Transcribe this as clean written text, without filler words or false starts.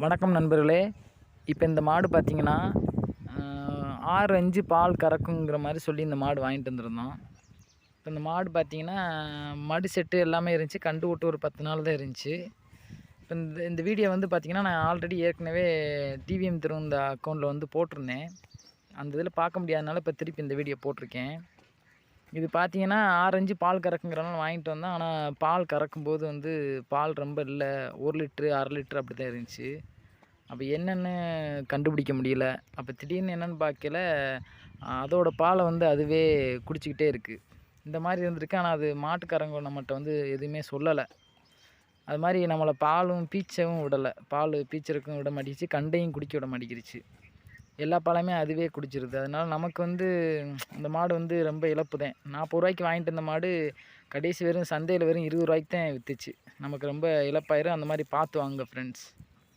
வணக்கம் நண்பர்களே. இப்போ இந்த மாடு பார்த்தீங்கன்னா 6-5 பால் கறக்குங்கிற மாதிரி சொல்லி இந்த மாடு வாங்கிட்டு வந்திருந்தோம். இப்போ இந்த மாடு பார்த்தீங்கன்னா மடி செட்டு எல்லாமே இருந்துச்சு. கண்டு விட்டு ஒரு 10 நாள் தான் இருந்துச்சு. இப்போ இந்த வீடியோ வந்து பார்த்தீங்கன்னா நான் ஆல்ரெடி ஏற்கனவே டிவிஎம் இந்த அக்கௌண்ட்டில் வந்து போட்டிருந்தேன். அந்த இதில் பார்க்க முடியாதனால இப்போ திருப்பி இந்த வீடியோ போட்டிருக்கேன். இது பார்த்தீங்கன்னா 6-5 பால் கறக்குங்கிறனால வாங்கிட்டு வந்தோம். ஆனால் பால் கறக்கும்போது வந்து பால் ரொம்ப இல்லை, 1 லிட்ரு 1/2 லிட்ரு அப்படி தான் இருந்துச்சு. அப்போ என்னென்னு கண்டுபிடிக்க முடியல. அப்போ திடீர்னு என்னென்னு பார்க்கையில அதோட பாலை வந்து அதுவே குடிச்சிக்கிட்டே இருக்குது. இந்த மாதிரி இருந்திருக்கு. ஆனால் அது மாட்டுக்காரங்க நம்மகிட்ட வந்து எதுவுமே சொல்லலை. அது மாதிரி நம்மளை பாலும் பீய்ச்சவும் விடலை. பால் பீய்ச்சறக்கும் விட மாட்டேங்கிச்சு, கண்டையும் குடிக்க விட மாட்டேங்கிருச்சு. எல்லா பாலையுமே அதுவே குடிச்சிருது. அதனால் நமக்கு வந்து இந்த மாடு வந்து ரொம்ப இழப்பு தான். 40 ரூபாய்க்கு வாங்கிட்டு வந்த மாடு கடைசி வெறும் சந்தையில் வெறும் 20 ரூபாய்க்கு தான் விற்றுச்சு. நமக்கு ரொம்ப இழப்பாயிரும். அந்த மாதிரி பார்த்து வாங்குங்க ஃப்ரெண்ட்ஸ்.